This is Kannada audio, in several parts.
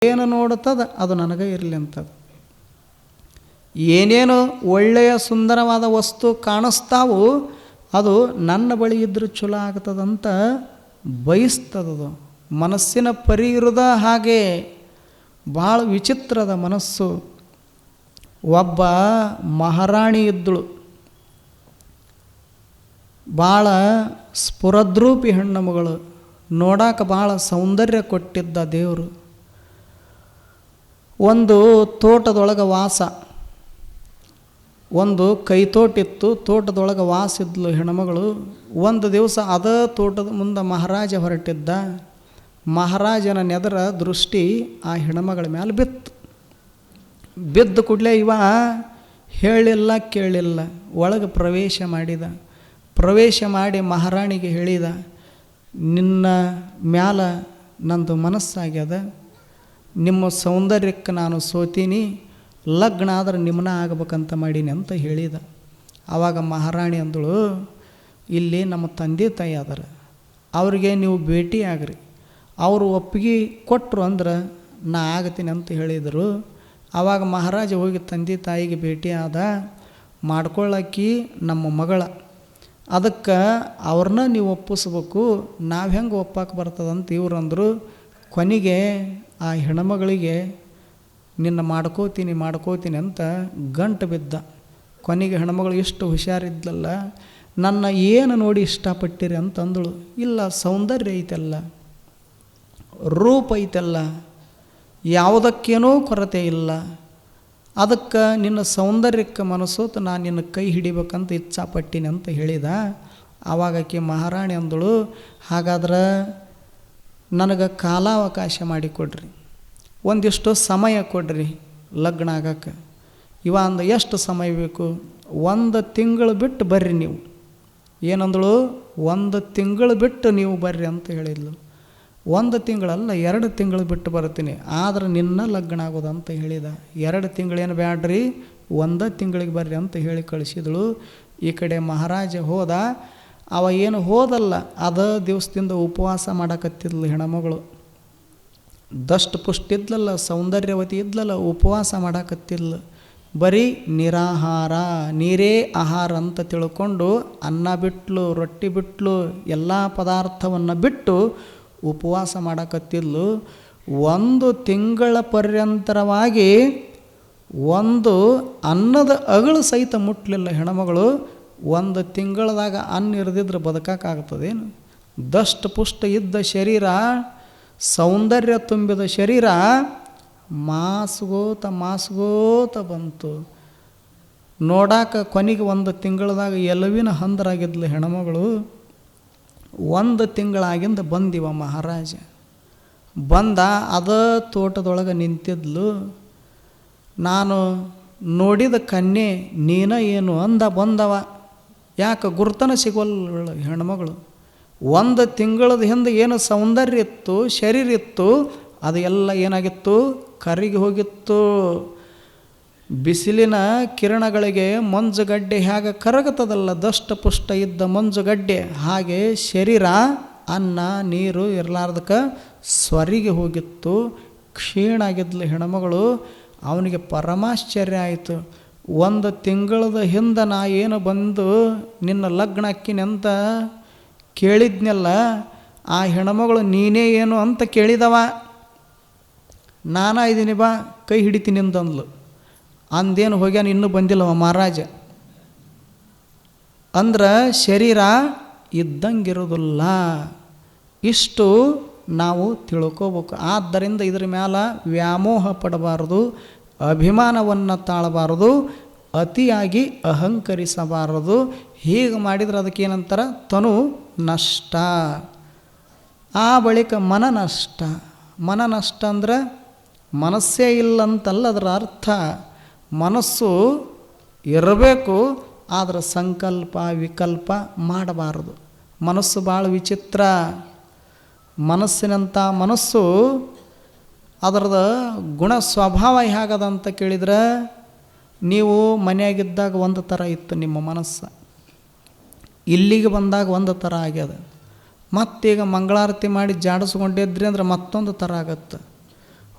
ಏನು ನೋಡುತ್ತದ ಅದು ನನಗೆ ಇರಲಿ ಅಂತದು. ಏನೇನು ಒಳ್ಳೆಯ ಸುಂದರವಾದ ವಸ್ತು ಕಾಣಿಸ್ತಾವು ಅದು ನನ್ನ ಬಳಿ ಇದ್ರೂ ಚಲೋ ಆಗ್ತದಂತ ಬಯಸ್ತದದು. ಮನಸ್ಸಿನ ಪರಿ ಇರುದ ಹಾಗೆ ಭಾಳ ವಿಚಿತ್ರದ ಮನಸ್ಸು. ಒಬ್ಬ ಮಹಾರಾಣಿ ಇದ್ದಳು, ಭಾಳ ಸ್ಫುರದ್ರೂಪಿ ಹೆಣ್ಣು ಮಗಳು, ನೋಡಾಕ ಭಾಳ ಸೌಂದರ್ಯ ಕೊಟ್ಟಿದ್ದ ದೇವರು. ಒಂದು ತೋಟದೊಳಗೆ ವಾಸ, ಒಂದು ಕೈತೋಟಿತ್ತು, ತೋಟದೊಳಗೆ ವಾಸ ಇದ್ಲು ಹೆಣ್ಮಗಳು. ಒಂದು ದಿವಸ ಅದೇ ತೋಟದ ಮುಂದೆ ಮಹಾರಾಜ ಹೊರಟಿದ್ದ. ಮಹಾರಾಜನ ನೆದರ ದೃಷ್ಟಿ ಆ ಹೆಣ್ಮಗಳ ಮೇಲೆ ಬಿತ್ತು. ಬಿದ್ದ ಕೂಡಲೇ ಇವ ಹೇಳಿಲ್ಲ ಕೇಳಿಲ್ಲ, ಒಳಗೆ ಪ್ರವೇಶ ಮಾಡಿದ. ಪ್ರವೇಶ ಮಾಡಿ ಮಹಾರಾಣಿಗೆ ಹೇಳಿದ, ನಿನ್ನ ಮ್ಯಾಲ ನಂದು ಮನಸ್ಸಾಗ್ಯದ, ನಿಮ್ಮ ಸೌಂದರ್ಯಕ್ಕೆ ನಾನು ಸೋತೀನಿ, ಲಗ್ನ ಆದ್ರೆ ನಿಮ್ಮನ್ನ ಆಗ್ಬೇಕಂತ ಮಾಡೀನಿ ಅಂತ ಹೇಳಿದ. ಆವಾಗ ಮಹಾರಾಣಿ ಅಂದಳು, ಇಲ್ಲಿ ನಮ್ಮ ತಂದೆ ತಾಯಿ ಅದಾರ, ಅವ್ರಿಗೆ ನೀವು ಭೇಟಿ ಆಗ್ರಿ, ಅವರು ಒಪ್ಪಿಗೆ ಕೊಟ್ಟರು ಅಂದ್ರೆ ನಾ ಆಗ್ತೀನಿ ಅಂತ ಹೇಳಿದರು. ಆವಾಗ ಮಹಾರಾಜ ಹೋಗಿ ತಂದೆ ತಾಯಿಗೆ ಭೇಟಿ ಆದ. ಮಾಡ್ಕೊಳ್ಳಾಕಿ ನಮ್ಮ ಮಗಳ, ಅದಕ್ಕೆ ಅವ್ರನ್ನ ನೀವು ಒಪ್ಪಿಸ್ಬೇಕು, ನಾವು ಹೆಂಗೆ ಒಪ್ಪಕ್ಕೆ ಬರ್ತದಂತ ಇವ್ರು ಅಂದರು. ಕೊನೆಗೆ ಆ ಹೆಣ್ಮಗಳಿಗೆ ನಿನ್ನ ಮಾಡ್ಕೋತೀನಿ ಅಂತ ಗಂಟು ಬಿದ್ದ. ಕೊನೆಗೆ ಹೆಣ್ಮಗಳು ಎಷ್ಟು ಹುಷಾರಿದ್ಲಲ್ಲ, ನನ್ನ ಏನು ನೋಡಿ ಇಷ್ಟಪಟ್ಟಿರಿ ಅಂತಂದಳು. ಇಲ್ಲ, ಸೌಂದರ್ಯ ಐತಲ್ಲ, ರೂಪ ಐತಲ್ಲ, ಯಾವುದಕ್ಕೇನೋ ಕೊರತೆ ಇಲ್ಲ, ಅದಕ್ಕೆ ನಿನ್ನ ಸೌಂದರ್ಯಕ್ಕೆ ಮನಸ್ಸೋತು ನಾನು ನಿನ್ನ ಕೈ ಹಿಡಿಬೇಕಂತ ಇಚ್ಛಾಪಟ್ಟಿನಿ ಅಂತ ಹೇಳಿದ. ಆವಾಗ ಆಕೆ ಮಹಾರಾಣಿ ಅಂದಳು, ಹಾಗಾದ್ರೆ ನನಗೆ ಕಾಲಾವಕಾಶ ಮಾಡಿಕೊಡ್ರಿ, ಒಂದಿಷ್ಟು ಸಮಯ ಕೊಡ್ರಿ ಲಗ್ನ ಆಗಕ್ಕೆ. ಇವ ಅಂದ, ಎಷ್ಟು ಸಮಯ ಬೇಕು? 1 ತಿಂಗಳು ಬಿಟ್ಟು ಬರ್ರಿ ನೀವು. ಏನಂದಳು? 1 ತಿಂಗಳು ಬಿಟ್ಟು ನೀವು ಬರ್ರಿ ಅಂತ ಹೇಳಿದ್ಲು. 1 ತಿಂಗಳಲ್ಲ, 2 ತಿಂಗಳು ಬಿಟ್ಟು ಬರ್ತೀನಿ, ಆದ್ರೆ ನಿನ್ನ ಲಗ್ನ ಆಗೋದಂತ ಹೇಳಿದ. 2 ತಿಂಗಳೇನು ಬ್ಯಾಡ್ರಿ, 1 ತಿಂಗಳಿಗೆ ಬರ್ರಿ ಅಂತ ಹೇಳಿ ಕಳಿಸಿದಳು. ಈ ಕಡೆ ಮಹಾರಾಜ ಹೋದ. ಅವ ಏನು ಹೋದಲ್ಲ, ಅದ ದಿವಸದಿಂದ ಉಪವಾಸ ಮಾಡಕತ್ತಿದ್ಲು ಹೆಣ್ಮಗಳು. ದಷ್ಟು ಪುಷ್ಟಿದ್ಲಲ್ಲ, ಸೌಂದರ್ಯವತಿ ಇದ್ಲಲ್ಲ, ಉಪವಾಸ ಮಾಡಕತ್ತಿದ್ಲು. ಬರೀ ನಿರಾಹಾರ, ನೀರೇ ಆಹಾರ ಅಂತ ತಿಳ್ಕೊಂಡು ಅನ್ನ ಬಿಟ್ಲು, ರೊಟ್ಟಿ ಬಿಟ್ಲು, ಎಲ್ಲ ಪದಾರ್ಥವನ್ನು ಬಿಟ್ಟು ಉಪವಾಸ ಮಾಡಕತ್ತಿದ್ಲು. 1 ತಿಂಗಳ ಪರ್ಯಂತರವಾಗಿ ಒಂದು ಅನ್ನದ ಅಗಳು ಸಹಿತ ಮುಟ್ಲಿಲ್ಲ ಹೆಣ್ಮಗಳು. 1 ತಿಂಗಳದಾಗ ಅನ್ನ ಇರದಿದ್ರೆ ಬದುಕಾಗ್ತದೇನು? ದಷ್ಟ ಪುಷ್ಟ ಇದ್ದ ಶರೀರ, ಸೌಂದರ್ಯ ತುಂಬಿದ ಶರೀರ ಮಾಸ್ಗೋತ ಬಂತು. ನೋಡಾಕ ಕೊನೆಗೆ 1 ತಿಂಗಳದಾಗ ಎಲುವಿನ ಹಂದರಾಗಿದ್ಲು ಹೆಣ್ಮಗಳು. 1 ತಿಂಗಳಾಗಿಂದ ಬಂದಿವ ಮಹಾರಾಜ. ಬಂದ, ಅದ ತೋಟದೊಳಗೆ ನಿಂತಿದ್ಲು. ನಾನು ನೋಡಿದ ಕನ್ಯೆ ನೀನ ಏನು ಅಂದ ಬಂದವ. ಯಾಕೆ ಗುರ್ತನ ಸಿಗೋಲ್ಲ ಹೆಣ್ಮಗಳು. 1 ತಿಂಗಳದ ಹಿಂದೆ ಏನು ಸೌಂದರ್ಯ ಇತ್ತು, ಶರೀರ ಇತ್ತು, ಅದು ಎಲ್ಲ ಏನಾಗಿತ್ತು? ಕರಗಿ ಹೋಗಿತ್ತು. ಬಿಸಿಲಿನ ಕಿರಣಗಳಿಗೆ ಮಂಜುಗಡ್ಡೆ ಹೇಗೆ ಕರಗುತ್ತದಲ್ಲ, ದಷ್ಟ ಪುಷ್ಟ ಇದ್ದ ಮಂಜುಗಡ್ಡೆ, ಹಾಗೆ ಶರೀರ ಅನ್ನ ನೀರು ಇರಲಾರ್ದಕ್ಕೆ ಸ್ವರಿಗೆ ಹೋಗಿತ್ತು. ಕ್ಷೀಣಾಗಿದ್ಲು ಹೆಣ್ಮಗಳು. ಅವನಿಗೆ ಪರಮಾಶ್ಚರ್ಯ ಆಯಿತು. 1 ತಿಂಗಳದ ಹಿಂದೆ ನಾ ಏನು ಬಂದು ನಿನ್ನ ಲಗ್ನ ಹಾಕಿನಿ ಅಂತ ಕೇಳಿದ್ನಲ್ಲ, ಆ ಹೆಣ್ಮಗಳು ನೀನೇ ಏನು ಅಂತ ಕೇಳಿದವ. ನಾನಾ ಇದ್ದೀನಿ, ಬಾ ಕೈ ಹಿಡಿತೀನಿ ಅಂತಂದ್ಲು. ಅಂದೇನು ಹೋಗ್ಯಾನ, ಇನ್ನೂ ಬಂದಿಲ್ಲವ ಮಹಾರಾಜ. ಅಂದ್ರೆ ಶರೀರ ಇದ್ದಂಗಿರೋದಿಲ್ಲ, ಇಷ್ಟು ನಾವು ತಿಳ್ಕೋಬೇಕು. ಆದ್ದರಿಂದ ಇದ್ರ ಮೇಲೆ ವ್ಯಾಮೋಹ ಪಡಬಾರದು, ಅಭಿಮಾನವನ್ನು ತಾಳಬಾರದು, ಅತಿಯಾಗಿ ಅಹಂಕರಿಸಬಾರದು. ಹೀಗೆ ಮಾಡಿದ್ರೆ ಅದಕ್ಕೇನಂತಾರೆ? ತನು ನಷ್ಟ. ಆ ಬಳಿಕ ಮನ ನಷ್ಟ. ಮನ ನಷ್ಟ ಅಂದ್ರೆ ಮನಸ್ಸೇ ಇಲ್ಲಂತಲ್ಲ ಅದರ ಅರ್ಥ. ಮನಸ್ಸು ಇರಬೇಕು, ಆದರೆ ಸಂಕಲ್ಪ ವಿಕಲ್ಪ ಮಾಡಬಾರದು. ಮನಸ್ಸು ಭಾಳ ವಿಚಿತ್ರ. ಮನಸ್ಸಿನಂಥ ಮನಸ್ಸು, ಅದರದ ಗುಣ ಸ್ವಭಾವ ಹೇಗದಂತ ಕೇಳಿದ್ರೆ, ನೀವು ಮನೆಯಾಗಿದ್ದಾಗ ಒಂದು ಥರ ಇತ್ತು ನಿಮ್ಮ ಮನಸ್ಸು, ಇಲ್ಲಿಗೆ ಬಂದಾಗ ಒಂದು ಥರ ಆಗ್ಯದ. ಮತ್ತೀಗ ಮಂಗಳಾರತಿ ಮಾಡಿ ಜಾಡಿಸ್ಕೊಂಡಿದ್ರಿ ಅಂದ್ರೆ ಮತ್ತೊಂದು ಥರ ಆಗತ್ತೆ.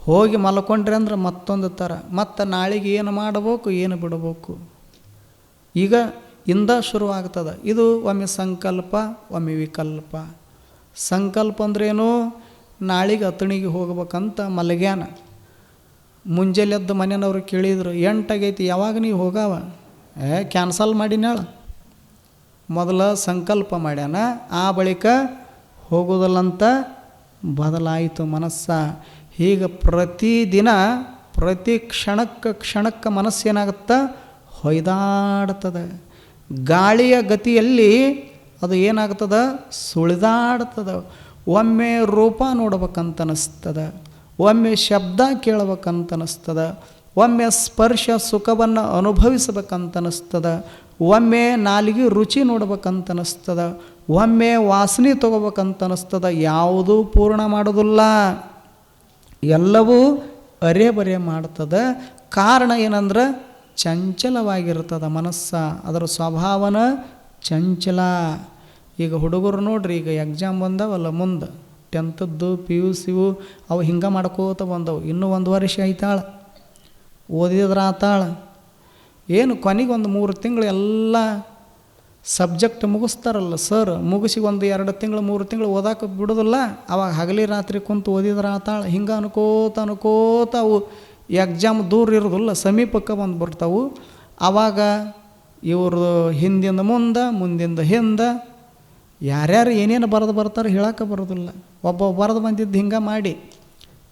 ಹೋಗಿ ಮಲ್ಕೊಂಡ್ರೆ ಅಂದ್ರೆ ಮತ್ತೊಂದು ಥರ, ಮತ್ತು ನಾಳೆಗೆ ಏನು ಮಾಡಬೇಕು ಏನು ಬಿಡಬೇಕು, ಈಗ ಇಂದ ಶುರುವಾಗ್ತದೆ. ಇದು ಒಮ್ಮೆ ಸಂಕಲ್ಪ, ಒಮ್ಮೆ ವಿಕಲ್ಪ. ಸಂಕಲ್ಪ ಅಂದ್ರೇನು? ನಾಳೆಗೆ ಅತಣಿಗೆ ಹೋಗ್ಬೇಕಂತ ಮಲಗ್ಯಾನ. ಮುಂಜಾನೆ ಎದ್ದು ಮನೆಯವ್ರು ಕೇಳಿದ್ರು, 8 ಆಗೈತಿ ಯಾವಾಗ ನೀವು ಹೋಗಾವ? ಕ್ಯಾನ್ಸಲ್ ಮಾಡಿನಾಳ. ಮೊದಲ ಸಂಕಲ್ಪ ಮಾಡ್ಯಾನ, ಆ ಬಳಿಕ ಹೋಗೋದಲ್ಲಂತ ಬದಲಾಯಿತು ಮನಸ್ಸ. ಹೀಗೆ ಪ್ರತಿದಿನ ಪ್ರತಿ ಕ್ಷಣಕ್ಕೆ ಮನಸ್ಸೇನಾಗುತ್ತಾ ಹೊಯ್ದಾಡ್ತದೆ. ಗಾಳಿಯ ಗತಿಯಲ್ಲಿ ಅದು ಏನಾಗ್ತದೆ? ಸುಳಿದಾಡ್ತದೆ. ಒಮ್ಮೆ ರೂಪ ನೋಡ್ಬೇಕಂತ ಅನಿಸ್ತದೆ, ಒಮ್ಮೆ ಶಬ್ದ ಕೇಳ್ಬೇಕಂತ ಅನಿಸ್ತದೆ, ಒಮ್ಮೆ ಸ್ಪರ್ಶ ಸುಖವನ್ನು ಅನುಭವಿಸ್ಬೇಕಂತ ಅನಿಸ್ತದೆ, ಒಮ್ಮೆ ನಾಲಿಗೆ ರುಚಿ ನೋಡ್ಬೇಕಂತ ಅನಿಸ್ತದೆ, ಒಮ್ಮೆ ವಾಸನೆ ತೊಗೋಬೇಕಂತ ಅನಿಸ್ತದೆ. ಯಾವುದೂ ಪೂರ್ಣ ಮಾಡೋದಿಲ್ಲ, ಎಲ್ಲವೂ ಅರೆ ಬರೆ ಮಾಡ್ತದೆ. ಕಾರಣ ಏನಂದ್ರೆ ಚಂಚಲವಾಗಿರ್ತದೆ ಮನಸ್ಸ, ಅದರ ಸ್ವಭಾವನ ಚಂಚಲ. ಈಗ ಹುಡುಗರು ನೋಡ್ರಿ, ಈಗ ಎಕ್ಸಾಮ್ ಬಂದವಲ್ಲ ಮುಂದೆ 10th PUC ಅವು ಹಿಂಗೆ ಮಾಡ್ಕೋತ ಬಂದವು. ಇನ್ನೂ 1 ವರ್ಷ ಐತಾಳ, ಓದಿದ್ರೆ ಆತಾಳ. ಏನು ಕೊನೆಗೆ 1-3 ತಿಂಗಳು ಎಲ್ಲ ಸಬ್ಜೆಕ್ಟ್ ಮುಗಿಸ್ತಾರಲ್ಲ ಸರ್, ಮುಗಿಸಿ 1-2 ತಿಂಗಳು 3 ತಿಂಗಳು ಓದಾಕ ಬಿಡೋದಿಲ್ಲ. ಅವಾಗ ಹಗಲಿ ರಾತ್ರಿ ಕುಂತು ಓದಿದ್ರೆ ಆತಾಳ. ಹಿಂಗೆ ಅನ್ಕೋತ ಅವು ಎಕ್ಸಾಮ್ ದೂರ ಇರೋದಿಲ್ಲ, ಸಮೀಪಕ್ಕೆ ಬಂದು ಬರ್ತಾವು. ಆವಾಗ ಇವರು ಹಿಂದಿಂದ ಮುಂದೆ, ಮುಂದಿಂದ ಹಿಂದೆ, ಯಾರ್ಯಾರು ಏನೇನು ಬರೆದು ಬರ್ತಾರೆ ಹೇಳೋಕೆ ಬರೋದಿಲ್ಲ. ಒಬ್ಬ ಬರೆದು ಬಂದಿದ್ದು ಹಿಂಗೆ ಮಾಡಿ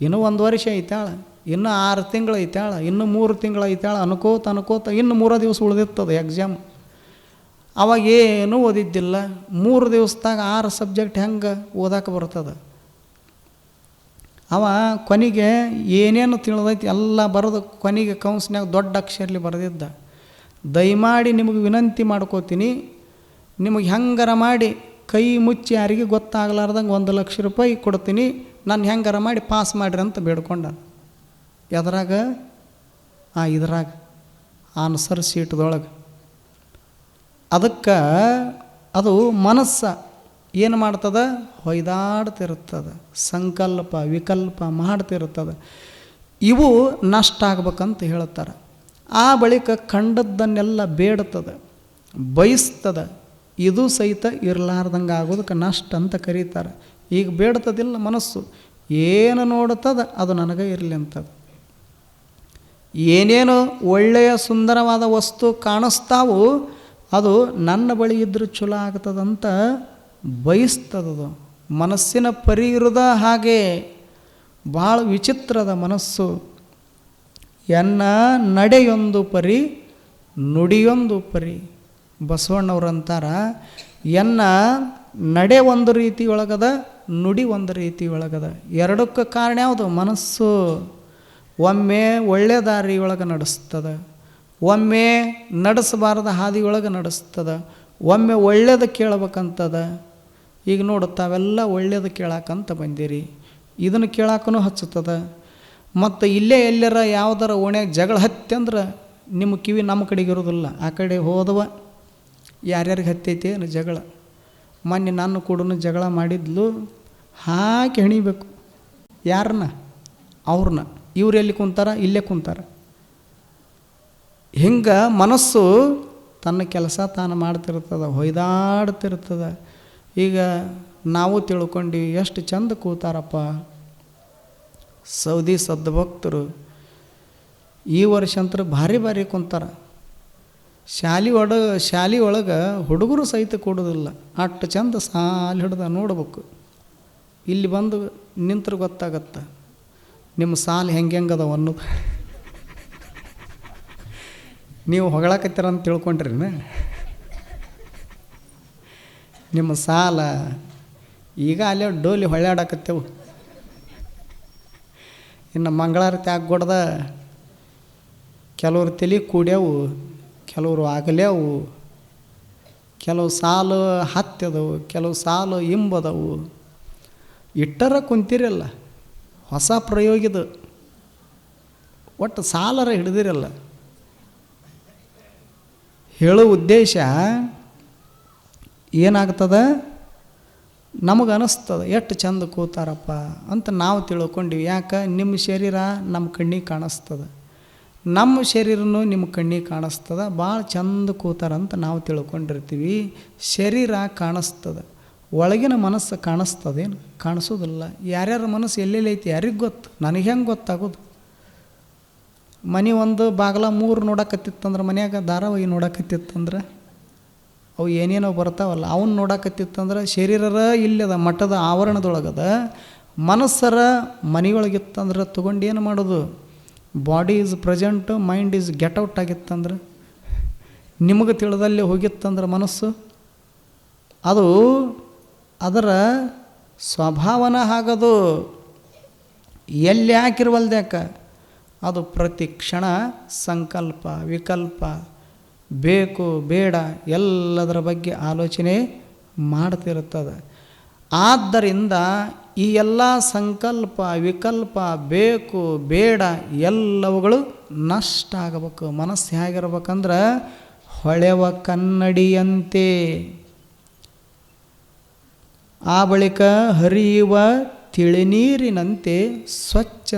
ಇನ್ನೂ 1 ವರ್ಷ ಐತಾಳ, ಇನ್ನೂ 6 ತಿಂಗಳು ಐತಾಳ, ಇನ್ನೂ 3 ತಿಂಗಳು ಐತಾಳ ಅನ್ಕೋತ ಇನ್ನು 3 ದಿವಸ ಉಳಿದಿರ್ತದೆ ಎಕ್ಸಾಮ್. ಅವಾಗ ಏನೂ ಓದಿದ್ದಿಲ್ಲ. 3 ದಿವಸದಾಗ 6 ಸಬ್ಜೆಕ್ಟ್ ಹೆಂಗೆ ಓದಾಕೆ ಬರ್ತದೆ? ಅವ ಕೊನೆಗೆ ಏನೇನು ತಿಳಿದೈತಿ ಎಲ್ಲ ಬರೆದು ಕೊನೆಗೆ ಕೌನ್ಸ್ನ್ಯಾಗ ದೊಡ್ಡ ಅಕ್ಷರಲ್ಲಿ ಬರೆದಿದ್ದ. ದಯಮಾಡಿ ನಿಮಗೆ ವಿನಂತಿ ಮಾಡ್ಕೋತೀನಿ, ನಿಮಗೆ ಹೆಂಗಾರ ಮಾಡಿ ಕೈ ಮುಚ್ಚಿ ಯಾರಿಗೆ ಗೊತ್ತಾಗಲಾರ್ದಂಗೆ 1 ಲಕ್ಷ ರೂಪಾಯಿ ಕೊಡ್ತೀನಿ, ನಾನು ಹೆಂಗಾರ ಮಾಡಿ ಪಾಸ್ ಮಾಡಿರಿ ಅಂತ ಬೇಡ್ಕೊಂಡ. ಎದ್ರಾಗ? ಇದ್ರಾಗ ಆನ್ಸರ್ ಶೀಟ್ದೊಳಗೆ. ಅದಕ್ಕೆ ಅದು ಮನಸ್ಸ ಏನು ಮಾಡ್ತದೆ? ಹೊಯ್ದಾಡ್ತಿರ್ತದೆ, ಸಂಕಲ್ಪ ವಿಕಲ್ಪ ಮಾಡ್ತಿರ್ತದೆ. ಇವು ನಷ್ಟ ಆಗ್ಬೇಕಂತ ಹೇಳ್ತಾರೆ. ಆ ಬಳಿಕ ಕಂಡದ್ದನ್ನೆಲ್ಲ ಬೇಡ್ತದೆ, ಬಯಸ್ತದೆ. ಇದು ಸಹಿತ ಇರಲಾರ್ದಂಗೆ ಆಗೋದಕ್ಕೆ ನಷ್ಟ ಅಂತ ಕರೀತಾರೆ. ಈಗ ಬೇಡ್ತದಿಲ್ಲ ಮನಸ್ಸು, ಏನು ನೋಡುತ್ತದೆ ಅದು ನನಗೆ ಇರಲಿ ಅಂತದು. ಏನೇನು ಒಳ್ಳೆಯ ಸುಂದರವಾದ ವಸ್ತು ಕಾಣಿಸ್ತಾವು ಅದು ನನ್ನ ಬಳಿ ಇದ್ದರೂ ಚಲೋ ಆಗ್ತದಂತ ಬಯಸ್ತದದು. ಮನಸ್ಸಿನ ಪರಿ ಇರೋದ ಹಾಗೆ ಭಾಳ ವಿಚಿತ್ರದ ಮನಸ್ಸು. ಎನ್ನ ನಡೆಯೊಂದು ಪರಿ ನುಡಿಯೊಂದು ಪರಿ. ಬಸವಣ್ಣವ್ರಂತಾರ, ಎನ್ನ ನಡೆ ಒಂದು ರೀತಿ ಒಳಗದ, ನುಡಿ ಒಂದು ರೀತಿ ಒಳಗದ. ಎರಡಕ್ಕೆ ಕಾರಣ ಯಾವುದು? ಮನಸ್ಸು. ಒಮ್ಮೆ ಒಳ್ಳೆ ದಾರಿ ಒಳಗೆ ನಡೆಸ್ತದೆ, ಒಮ್ಮೆ ನಡೆಸಬಾರ್ದ ಹಾದಿಯೊಳಗೆ ನಡೆಸ್ತದೆ, ಒಮ್ಮೆ ಒಳ್ಳೇದು ಕೇಳಬೇಕಂತದ. ಈಗ ನೋಡು, ತಾವೆಲ್ಲ ಒಳ್ಳೇದು ಕೇಳಕ್ಕಂತ ಬಂದಿರಿ, ಇದನ್ನು ಕೇಳಕ್ಕೂ ಹಚ್ಚುತ್ತದೆ. ಮತ್ತು ಇಲ್ಲೇ ಎಲ್ಲರ ಯಾವುದರ ಓಣ್ಯಾಗ ಜಗಳ ಹತ್ತಂದ್ರೆ ನಿಮ್ಮ ಕಿವಿ ನಮ್ಮ ಕಡೆಗೆ ಇರೋದಿಲ್ಲ, ಆ ಕಡೆ ಹೋದವ ಯಾರ್ಯಾರಿಗೆ ಹತ್ತೈತಿ ಜಗಳ. ಮೊನ್ನೆ ನನ್ನ ಕೂಡ ಜಗಳ ಮಾಡಿದ್ಲು, ಹಾಕಿ ಹೆಣಿಬೇಕು. ಯಾರನ್ನ? ಅವ್ರನ್ನ. ಇವ್ರು ಎಲ್ಲಿ ಕುಂತಾರ? ಇಲ್ಲೇ ಕುಂತಾರ. ಹಿಂಗೆ ಮನಸ್ಸು ತನ್ನ ಕೆಲಸ ತಾನು ಮಾಡ್ತಿರ್ತದೆ, ಹೊಯ್ದಾಡ್ತಿರ್ತದೆ. ಈಗ ನಾವು ತಿಳ್ಕೊಂಡು ಎಷ್ಟು ಚಂದ ಕೂತಾರಪ್ಪ ಸೌದಿ ಸದ್ಭಕ್ತರು. ಈ ವರ್ಷ ಅಂತೂ ಭಾರಿ ಕುಂತಾರ. ಶಾಲೆ ಒಳಗೆ ಹುಡುಗರು ಸಹಿತ ಕೊಡೋದಿಲ್ಲ, ಅಷ್ಟು ಚಂದ ಸಾಲು ಹಿಡ್ದ ನೋಡ್ಬೇಕು. ಇಲ್ಲಿ ಬಂದು ನಿಂತರು ಗೊತ್ತಾಗತ್ತೆ ನಿಮ್ಮ ಸಾಲು ಹೆಂಗದವ ಅನ್ನೋದು. ನೀವು ಹೊಗಳಕತ್ತೀರ ಅಂತ ತಿಳ್ಕೊಂಡ್ರಿ. ನಿಮ್ಮ ಸಾಲ ಈಗ ಅಲ್ಲೇ ಡೋಲಿ ಹೊಳ್ಯಾಡಕತ್ತೇವು. ಇನ್ನು ಮಂಗಳಾರತಿ ಆಗ್ಗೊಡ್ದ ಕೆಲವ್ರು ತಲೆ ಕೂಡ್ಯಾವು, ಕೆಲವರು ಆಗಲ್ಯಾವು, ಕೆಲವು ಸಾಲು ಹತ್ಯದವು, ಕೆಲವು ಸಾಲು ಇಂಬದವು. ಇಟ್ಟರ ಕುಂತಿರಲ್ಲ, ಹೊಸ ಪ್ರಯೋಗಿದು. ಒಟ್ಟು ಸಾಲರ ಹಿಡ್ದಿರಲ್ಲ. ಹೇಳೋ ಉದ್ದೇಶ ಏನಾಗ್ತದೆ? ನಮಗೆ ಅನ್ನಿಸ್ತದೆ ಎಷ್ಟು ಚಂದ ಕೂತಾರಪ್ಪ ಅಂತ ನಾವು ತಿಳ್ಕೊಂಡಿವಿ. ಯಾಕೆ? ನಿಮ್ಮ ಶರೀರ ನಮ್ಮ ಕಣ್ಣಿಗೆ ಕಾಣಿಸ್ತದೆ, ನಮ್ಮ ಶರೀರನೂ ನಿಮ್ಮ ಕಣ್ಣಿಗೆ ಕಾಣಿಸ್ತದೆ, ಭಾಳ ಚಂದ ಕೂತಾರಂತ ನಾವು ತಿಳ್ಕೊಂಡಿರ್ತೀವಿ. ಶರೀರ ಕಾಣಿಸ್ತದೆ, ಒಳಗಿನ ಮನಸ್ಸು ಕಾಣಿಸ್ತದೇನು? ಕಾಣಿಸೋದಿಲ್ಲ. ಯಾರ್ಯಾರ ಮನಸ್ಸು ಎಲ್ಲೆಲ್ಲಿ ಐತಿ ಯಾರಿಗೆ ಗೊತ್ತು? ನನಗೆ ಹೆಂಗೆ ಗೊತ್ತಾಗೋದು? ಮನೆ ಒಂದು ಬಾಗಿಲ 3 ನೋಡಕತ್ತಿತ್ತಂದ್ರೆ, ಮನ್ಯಾಗ ಧಾರಾವಾಹಿ ನೋಡಕತ್ತಿತ್ತಂದ್ರೆ ಅವು ಏನೇನೋ ಬರ್ತಾವಲ್ಲ ಅವನ್ನ ನೋಡಕತ್ತಿತ್ತಂದ್ರೆ ಶರೀರರ ಇಲ್ಲದ ಮಠದ ಆವರಣದೊಳಗದ, ಮನಸ್ಸರ ಮನೆಯೊಳಗಿತ್ತಂದ್ರೆ ತೊಗೊಂಡು ಏನು ಮಾಡೋದು? Body is present, mind is get out ಆಗಿತ್ತಂದ್ರೆ, ನಿಮಗೆ ತಿಳಿದಲ್ಲಿ ಹೋಗಿತ್ತಂದ್ರೆ ಮನಸ್ಸು, ಅದು ಅದರ ಸ್ವಭಾವನ ಹಾಗದು. ಎಲ್ಲಿ ಹಾಕಿರುವಲ್ದ್ಯಾಕ ಅದು ಪ್ರತಿ ಕ್ಷಣ ಸಂಕಲ್ಪ ವಿಕಲ್ಪ, ಬೇಕು ಬೇಡ ಎಲ್ಲದರ ಬಗ್ಗೆ ಆಲೋಚನೆ ಮಾಡ್ತಿರ್ತದೆ. ಆದ್ದರಿಂದ ಈ ಎಲ್ಲ ಸಂಕಲ್ಪ ವಿಕಲ್ಪ ಬೇಕು ಬೇಡ ಎಲ್ಲವುಗಳು ನಷ್ಟ ಆಗಬೇಕು. ಮನಸ್ಸು ಹೇಗಿರ್ಬೇಕಂದ್ರೆ ಹೊಳೆವ ಕನ್ನಡಿಯಂತೆ, ಆ ಬಳಿಕ ಹರಿಯುವ ತಿಳಿನೀರಿನಂತೆ ಸ್ವಚ್ಛ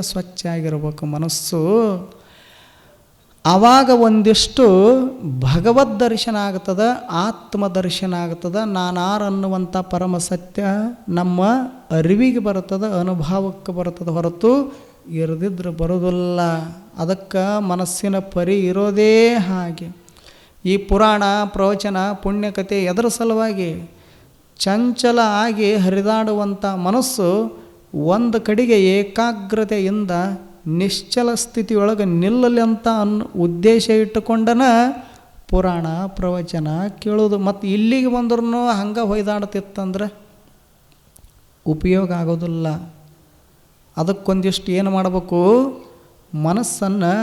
ಆಗಿರಬೇಕು ಮನಸ್ಸು. ಆವಾಗ ಒಂದಿಷ್ಟು ಭಗವದ್ ದರ್ಶನ ಆಗ್ತದೆ, ಆತ್ಮದರ್ಶನ ಆಗ್ತದೆ. ನಾನಾರನ್ನುವಂಥ ಪರಮ ಸತ್ಯ ನಮ್ಮ ಅರಿವಿಗೆ ಬರ್ತದೆ, ಅನುಭವಕ್ಕೆ ಬರ್ತದೆ, ಹೊರತು ಇರದಿದ್ರೆ ಬರೋದಿಲ್ಲ. ಅದಕ್ಕೆ ಮನಸ್ಸಿನ ಪರಿ ಇರೋದೇ ಹಾಗೆ. ಈ ಪುರಾಣ ಪ್ರವಚನ ಪುಣ್ಯಕಥೆ ಎದರ ಸಲುವಾಗಿ? ಚಂಚಲ ಆಗಿ ಹರಿದಾಡುವಂಥ ಮನಸ್ಸು ಒಂದು ಕಡೆಗೆ ಏಕಾಗ್ರತೆಯಿಂದ ನಿಶ್ಚಲ ಸ್ಥಿತಿಯೊಳಗೆ ನಿಲ್ಲಲಿ ಅಂತ ಉದ್ದೇಶ ಇಟ್ಟುಕೊಂಡನ ಪುರಾಣ ಪ್ರವಚನ ಕೇಳೋದು. ಮತ್ತು ಇಲ್ಲಿಗೆ ಬಂದ್ರೂ ಹಂಗೆ ಹೊಯ್ದಾಡ್ತಿತ್ತಂದ್ರೆ ಉಪಯೋಗ ಆಗೋದಿಲ್ಲ. ಅದಕ್ಕೊಂದಿಷ್ಟು ಏನು ಮಾಡಬೇಕು? ಮನಸ್ಸನ್ನು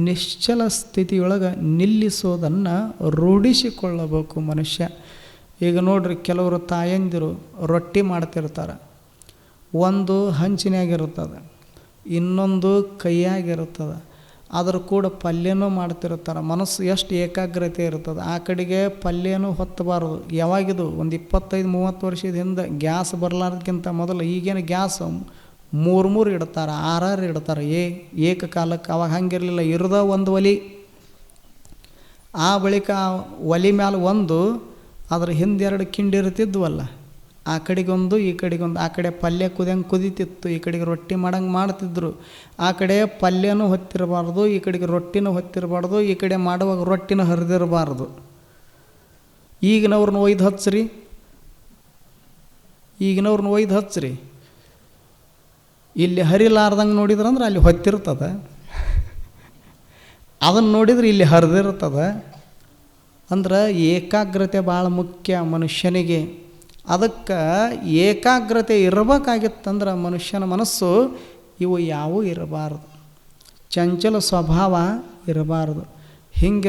ನಿಶ್ಚಲ ಸ್ಥಿತಿಯೊಳಗೆ ನಿಲ್ಲಿಸೋದನ್ನು ರೂಢಿಸಿಕೊಳ್ಳಬೇಕು ಮನುಷ್ಯ. ಈಗ ನೋಡ್ರಿ, ಕೆಲವರು ತಾಯಂದಿರು ರೊಟ್ಟಿ ಮಾಡ್ತಿರ್ತಾರೆ, ಒಂದು ಹಂಚಿನಾಗಿರ್ತದೆ, ಇನ್ನೊಂದು ಕೈಯಾಗಿರ್ತದೆ, ಅದ್ರ ಕೂಡ ಪಲ್ಯನೂ ಮಾಡ್ತಿರ್ತಾರೆ. ಮನಸ್ಸು ಎಷ್ಟು ಏಕಾಗ್ರತೆ ಇರ್ತದೆ. ಆ ಕಡೆಗೆ ಪಲ್ಯನೂ ಹೊತ್ತಬಾರ್ದು. ಯಾವಾಗಿದು? ಒಂದು 25-30 ವರ್ಷದ ಹಿಂದೆ ಗ್ಯಾಸ್ ಬರಲಾರ್ದಕ್ಕಿಂತ ಮೊದಲು ಈಗೇನು ಗ್ಯಾಸ್ 3 ಇಡ್ತಾರೆ, 6 ಇಡ್ತಾರೆ ಏಕಕಾಲಕ್ಕೆ. ಅವಾಗ ಹಂಗಿರಲಿಲ್ಲ, ಇರೋದ ಒಂದು ಒಲಿ. ಆ ಬಳಿಕ ಒಲಿ ಮ್ಯಾಲೆ ಒಂದು, ಅದ್ರ ಹಿಂದೆ 2 ಕಿಂಡಿ ಇರ್ತಿದ್ವಲ್ಲ, ಆ ಕಡೆಗೊಂದು ಈ ಕಡೆಗೊಂದು. ಆ ಕಡೆ ಪಲ್ಯ ಕುದಿಯಂಗೆ ಕುದೀತಿತ್ತು, ಈ ಕಡೆಗೆ ರೊಟ್ಟಿ ಮಾಡಂಗೆ ಮಾಡ್ತಿದ್ರು. ಆ ಕಡೆ ಪಲ್ಯನೂ ಹೊತ್ತಿರಬಾರ್ದು, ಈ ಕಡೆಗೆ ರೊಟ್ಟಿನೂ ಹೊತ್ತಿರಬಾರ್ದು, ಈ ಕಡೆ ಮಾಡುವಾಗ ರೊಟ್ಟಿನೂ ಹರಿದಿರಬಾರ್ದು. ಈಗಿನವ್ರನ್ನ ಒಯ್ದು ಹಚ್ಚ್ರಿ, ಇಲ್ಲಿ ಹರಿಲಾರ್ದಂಗೆ ನೋಡಿದ್ರಂದ್ರೆ ಅಲ್ಲಿ ಹೊತ್ತಿರ್ತದೆ, ಅದನ್ನು ನೋಡಿದ್ರೆ ಇಲ್ಲಿ ಹರಿದಿರ್ತದೆ. ಅಂದ್ರೆ ಏಕಾಗ್ರತೆ ಭಾಳ ಮುಖ್ಯ ಮನುಷ್ಯನಿಗೆ. ಅದಕ್ಕೆ ಏಕಾಗ್ರತೆ ಇರಬೇಕಾಗಿತ್ತಂದ್ರೆ ಮನುಷ್ಯನ ಮನಸ್ಸು ಇವು ಯಾವುವು ಇರಬಾರ್ದು, ಚಂಚಲ ಸ್ವಭಾವ ಇರಬಾರ್ದು. ಹಿಂಗಿರ